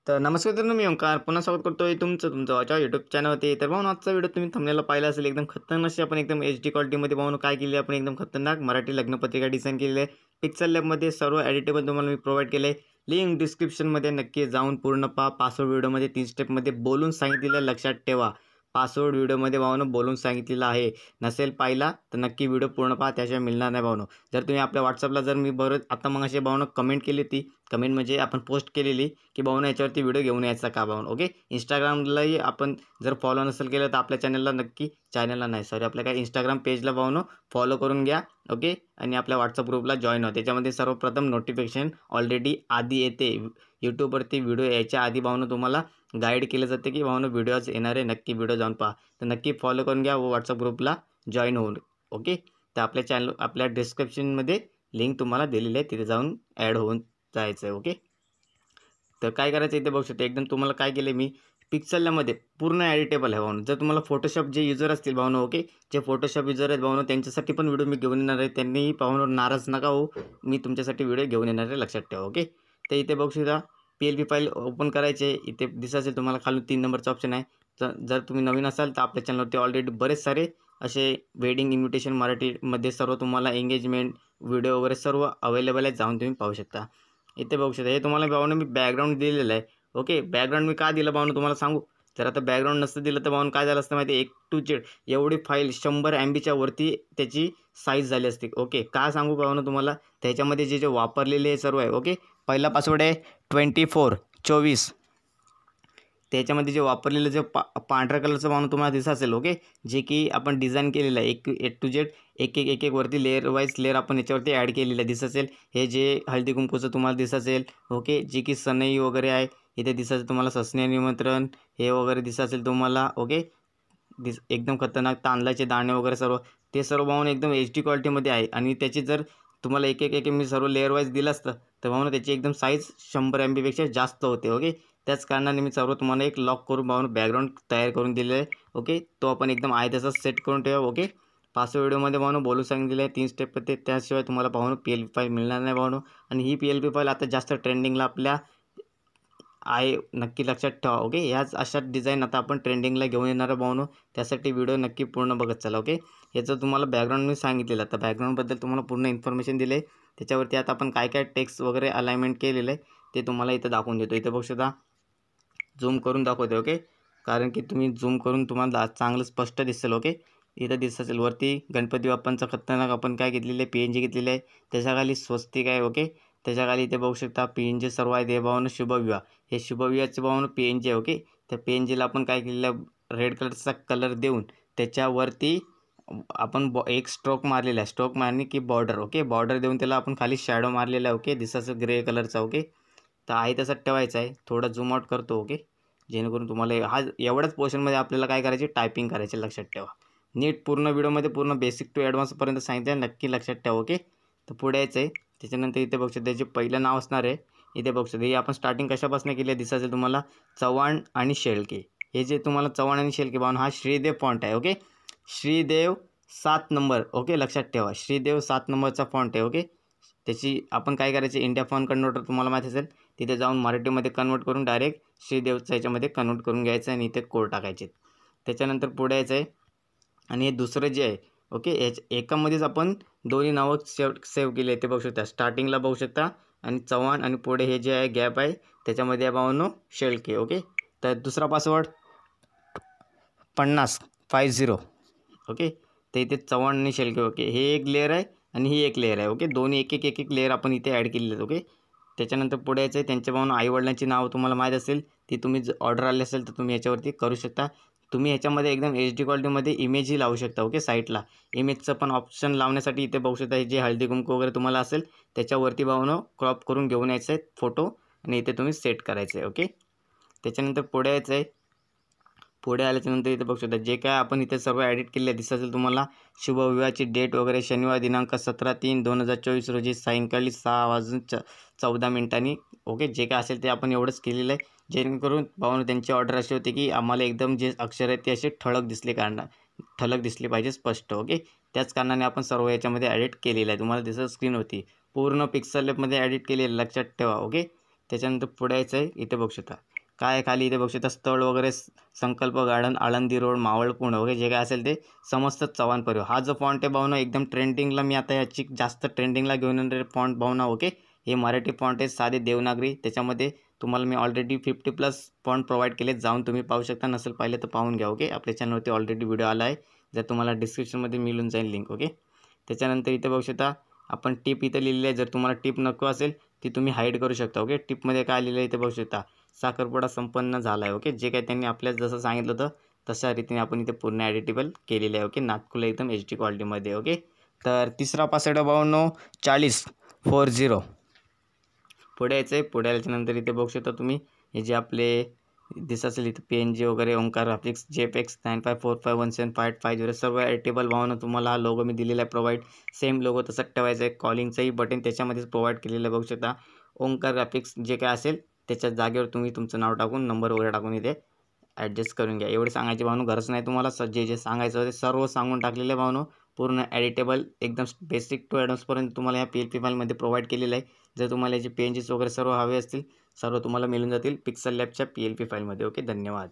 तर नमस्कार मित्रांनो, मी ओंकार पुन्हा स्वागत करतोय तुमचं माझ्या यूट्यूब चॅनलवरती. तर भाऊ आजचा व्हिडिओ तुम्ही थंबनेलला पाहिला असेल, एकदम खतरनाक अशी आपण एकदम HD क्वालिटीमध्ये भाऊ काय केली आपण एकदम खतरनाक मराठी लग्नपत्रिका डिझाईन केलेली आहे. पिक्सल लॅबमध्ये सर्व एडिटेबल तुम्हाला मी प्रोव्हाइड केले. लिंक डिस्क्रिप्शनमध्ये नक्की जाऊन पूर्ण पहा. पासवर्ड व्हिडिओमध्ये 3 स्टेपमध्ये बोलून सांगितलेलं आहे, लक्षात ठेवा. पासवर्ड व्हिडिओमध्ये भाऊनं बोलून सांगितलेलं आहे. नसेल पाहिला तर नक्की व्हिडिओ पूर्ण पहा, त्याशिवाय मिळणार नाही भाऊनो. जर तुम्ही आपल्या व्हॉट्सअपला जर मी बरोबर आता मग असे भाऊनं कमेंट केली होती, कमेंट म्हणजे आपण पोस्ट केलेली की भाऊनं याच्यावरती व्हिडिओ घेऊन यायचा का भाऊन. ओके, इंस्टाग्रामलाही आपण जर फॉलो नसेल केलं तर आपल्या चॅनलला नक्की आपल्या काय इंस्टाग्राम पेजला भाऊनं फॉलो करून घ्या. ओके, आणि आपल्या व्हॉट्सअप ग्रुपला जॉईन व्हा. त्याच्यामध्ये सर्वप्रथम नोटिफिकेशन ऑलरेडी आधी येते. यूट्यूबवरती व्हिडिओ यायच्या आधी भाऊनं तुम्हाला गाईड केलं जाते की भाऊनं व्हिडिओज येणार आहे, नक्की व्हिडिओ जाऊन पहा. तर नक्की फॉलो करून घ्या व व्हॉट्सअप ग्रुपला जॉईन होऊन. ओके, तर आपल्या चॅनल आपल्या डिस्क्रिप्शनमध्ये लिंक तुम्हाला दिलेली आहे, तिथे जाऊन ॲड होऊन जायचं आहे. ओके, तर काय करायचं इथे बघू शकता. एकदम तुम्हाला काय केलं मी पिक्सलमध्ये पूर्ण एडिटेबल आहे भावनो. जर तुम्हाला फोटोशॉप जे युजर असतील भावनो, ओके, जे फोटोशॉप युजर आहेत भावनो, त्यांच्यासाठी पण व्हिडिओ मी घेऊन येणार आहे. त्यांनीही पाहून नाराज नका हो, मी तुमच्यासाठी व्हिडिओ घेऊन येणार आहे, लक्षात ठेवा. ओके, तर इथे बघू शकता PLP फाईल ओपन करायचे. इथे दिसत असेल तुम्हाला खालून 3 नंबरचा ऑप्शन आहे. तर जर तुम्ही नवीन असाल तर आपल्या चॅनलवरती ऑलरेडी बरेच सारे असे वेडिंग इन्व्हिटेशन मराठीमध्ये सर्व तुम्हाला एंगेजमेंट व्हिडिओ वगैरे सर्व अवेलेबल आहेत, जाऊन तुम्ही पाहू शकता. इथे बघू शकता. हे तुम्हाला भावनं मी बॅकग्राऊंड दिलेलं आहे. ओके, बॅकग्राऊंड मी का दिलं भावनं तुम्हाला सांगू. जर आता बॅकग्राऊंड नसतं दिलं तर भावनं काय झालं असतं माहिती आहे, A to Z एवढी फाईल 100 MBच्या वरती त्याची साईज झाली असती. ओके, का सांगू भावनं तुम्हाला, त्याच्यामध्ये जे वापरलेले सर्व आहे. ओके, पहिला पासवर्ड आहे 24. त्याच्यामध्ये जे वापरलेलं जे पांढऱ्या कलरचं भावनं तुम्हाला दिसत असेल. ओके, जे की आपण डिझाईन केलेलं आहे A to Z एक वरती लेअर वाईज लेअर आपण याच्यावरती ॲड केलेलं आहे, दिसत असेल. हे जे हळदी कुंकूचं तुम्हाला दिसत असेल. ओके, जे की सनई वगैरे आहे इथे दिसत असेल तुम्हाला, सस्ने निमंत्रण हे वगैरे दिसत असेल तुम्हाला. ओके, एकदम खतरनाक तांदळाचे दाणे वगैरे सर्व ते सर्व भावनं एकदम HD क्वालिटीमध्ये आहे. आणि त्याची जर तुम्हाला एक मी सर्व लेअर वाईज दिलं असतं तर भावनं त्याची एकदम साईज 100 MBपेक्षा जास्त होते. ओके, त्याच कारणाने मी सर्व तुम्हाला एक लॉक करून भावनं बॅकग्राऊंड तयार करून दिलेलं आहे. ओके, तो आपण एकदम आहे तसाच सेट करून ठेवा. ओके, पाचव्या व्हिडिओमध्ये भावनं बोलून सांगितलेलं आहे 3 स्टेप ते, त्याशिवाय तुम्हाला पाहून PLP फाईल मिळणार नाही भावनं. आणि ही PLP फाईल आता जास्त ट्रेंडिंगला आपल्या आहे, नक्की लक्षात ठेवा. ओके, ह्याच अशा डिझाईन आता आपण ट्रेंडिंगला घेऊन येणार आहे भावनो. त्यासाठी व्हिडिओ नक्की पूर्ण बघत चला. ओके, याचं तुम्हाला बॅकग्राऊंड मी सांगितलेलं. आता बॅकग्राऊंडबद्दल तुम्हाला पूर्ण इन्फॉर्मेशन दिले. त्याच्यावरती आता आपण काय टेक्स्ट वगैरे अलाइनमेंट केलेलं आहे ते तुम्हाला इथं दाखवून देतो. इथं बघू शकता, झूम करून दाखवते. ओके, कारण की तुम्ही झूम करून तुम्हाला चांगलं स्पष्ट दिसेल. ओके, इथं दिसत असेल वरती गणपती बाप्पांचा खतरनाक आपण काय घेतलेलं आहे, PNG घेतलेलं आहे. त्याच्याखाली स्वस्तिक आहे. ओके, त्याच्याखाली इथे बघू शकता PNG सर्व आहे. हे भावनं शुभविवाह, हे शुभविवाहाचे भावनं PNG आहे. ओके, त्या PNGला आपण काय केलेलं आहे, रेड कलरचा कलर देऊन त्याच्यावरती आपण एक स्ट्रोक मारलेला आहे. स्ट्रोक मारणे की बॉर्डर. ओके, बॉर्डर देऊन त्याला आपण खाली शॅडो मारलेला आहे. ओके, दिसत असेल ग्रे कलरचा. ओके, तर आहे तसं ठेवायचं आहे. थोडा झूम आउट करतो. ओके, जेणेकरून तुम्हाला एवढ्याच पोर्शनमध्ये आपल्याला काय करायचे, टायपिंग करायचे, लक्षात ठेवा. नीट पूर्ण व्हिडिओमध्ये पूर्ण बेसिक टू ॲडव्हान्सपर्यंत सांगितलं आहे, नक्की लक्षात ठेवा. ओके, तर पुढे यायचं आहे. त्याच्यानंतर इथे बघू शकता जे पहिलं नाव असणार आहे. इथे बघू शकता हे आपण स्टार्टिंग कशापासून केली आहे, दिसत असेल तुम्हाला चव्हाण आणि शेळके. हे जे तुम्हाला चव्हाण आणि शेळके भावना हा श्रीदेव फॉन्ट आहे. Okay, Shreedev 7 number. ओके, लक्षात ठेवा, श्रीदेव 7 नंबरचा फॉन्ट आहे. ओके, त्याची आपण काय करायचे, इंडिया फॉन्ट कन्वर्टर तुम्हाला माहीत असेल, तिथे जाऊन मराठीमध्ये कन्वर्ट करून डायरेक्ट श्रीदेवचा ह्याच्यामध्ये कन्वर्ट करून घ्यायचं आणि इथे कोड टाकायचे. त्याच्यानंतर पुढे यायचं आहे. आणि हे दुसरं जे आहे. ओके, एकामध्येच आपण दोन्ही नावं सेव्ह केली आहे. ते बघू शकता, स्टार्टिंगला बघू शकता आणि चव्हाण आणि पुढे हे जे आहे गॅप आहे त्याच्यामध्ये भावनो शेळके. ओके, तर दुसरा पासवर्ड 50. ओके, तर इथे चव्हाण आणि शेळके. ओके, हे एक लेअर आहे आणि ही एक लेअर आहे. ओके, दोन्ही एक लेअर आपण इथे ॲड केलेली आहेत. ओके, त्याच्यानंतर पुढे यायचं आहे. त्यांच्या भावना आईवडिलांची नाव तुम्हाला माहीत असेल, ती तुम्ही ऑर्डर आली असेल तर तुम्ही याच्यावरती करू शकता. तुम्ही ह्याच्यामध्ये एकदम HD क्वालिटीमध्ये इमेजही लावू शकता. ओके, साईटला इमेजचं पण ऑप्शन लावण्यासाठी इथे बघू शकता, हे जे हळदी कुंकू वगैरे तुम्हाला असेल त्याच्यावरती भावनं क्रॉप करून घेऊन यायचं आहे फोटो आणि इथे तुम्ही सेट करायचं आहे. ओके, त्याच्यानंतर पुढे यायचं आहे. पुढे आल्याच्यानंतर इथे बघू शकता जे काय आपण इथे सर्व ॲडिट केले दिसत असेल तुम्हाला, शुभविवाहाची डेट वगैरे शनिवार दिनांक 17/3/2024 रोजी सायंकाळी 6:14. ओके, जे काय असेल ते आपण एवढंच केलेलं आहे, जेणेकरून भावनं त्यांची ऑर्डर अशी होती की आम्हाला एकदम जे अक्षर आहेत ते असे ठळक दिसले पाहिजे, स्पष्ट. ओके, त्याच कारणाने आपण सर्व याच्यामध्ये ॲडिट केलेलं आहे. तुम्हाला दिसत स्क्रीन होती पूर्ण पिक्सल लॅबमध्ये ॲडिट केलेलं, लक्षात ठेवा. ओके, त्याच्यानंतर पुढे यायचं आहे, इथे बघू शकता काय आहे खाली, इथे बघू शकता स्थळ वगैरे संकल्प गार्डन, आळंदी रोड, मावळ पुणे वगैरे जे काय असेल ते समस्त चव्हाण परिवार. हा जो फॉन्ट आहे भावना एकदम ट्रेंडिंगला, मी आता याची जास्त ट्रेंडिंगला घेऊन येणारे फॉन्ट भावना. ओके, हे मराठी फॉन्ट आहे, साधे देवनागरी. त्याच्यामध्ये तुम्हाला मी ऑलरेडी 50+ फॉन्ट प्रोव्हाइड केले, जाऊन तुम्ही पाहू शकता. नसेल पाहिले तर पाहून घ्या. ओके, आपल्या चॅनलवरती ऑलरेडी व्हिडिओ आला आहे, जर तुम्हाला डिस्क्रिप्शनमध्ये मिळून जाईल लिंक. ओके, त्याच्यानंतर इथे बघू शकता आपण टिप इथे लिहिलेली आहे. जर तुम्हाला टिप नको असेल ती तुम्ही हाईड करू शकता. ओके, टिपमध्ये काय लिहिलं आहे इथे बघू शकता, साखरपुडा संपन्न झाला आहे. ओके, जे काही त्यांनी आपल्याला जसं सांगितलं होतं तशा रीतीने आपण इथे पूर्ण एडिटेबल केलेलं आहे. ओके, नाटकुला एकदम HD क्वालिटीमध्ये. ओके, तर तिसरा पासवर्ड भावनो 4040. पुढे यायचं आहे. पुढे आल्याच्यानंतर इथे बघू शकता तुम्ही हे जे आपले दिसत असेल इथे PNG वगैरे, ओंकार ग्राफिक्स, JPEX 9545175850 सर्व एडिटेबल भावना. तुम्हाला हा लोगो मी दिलेला आहे प्रोव्हाइड, सेम लोगो तसंच ठेवायचं आहे. कॉलिंगचंही बटन त्याच्यामध्येच प्रोव्हाइड केलेलं आहे बघू शकता. ओंकार ग्राफिक्स जे काय असेल त्याच्या जागेवर तुम्ही तुमचं नाव टाकून नंबर वगैरे टाकून इथे ॲडजस्ट करून घ्या. एवढे सांगायची भावनो गरज नाही तुम्हाला. जे जे सांगायचं होते सर्व सांगून टाकलेले भावनो. पूर्ण एडिटेबल एकदम बेसिक टू ॲडव्हान्सपर्यंत तुम्हाला ह्या PLP फाईलमध्ये प्रोव्हाइड केलेलं आहे. जर तुम्हाला याचे PNGs वगैरे सर्व हवे असतील सर्व तुम्हाला मिळून जातील पिक्सल लॅबच्या PLP फाईलमध्ये. ओके, धन्यवाद.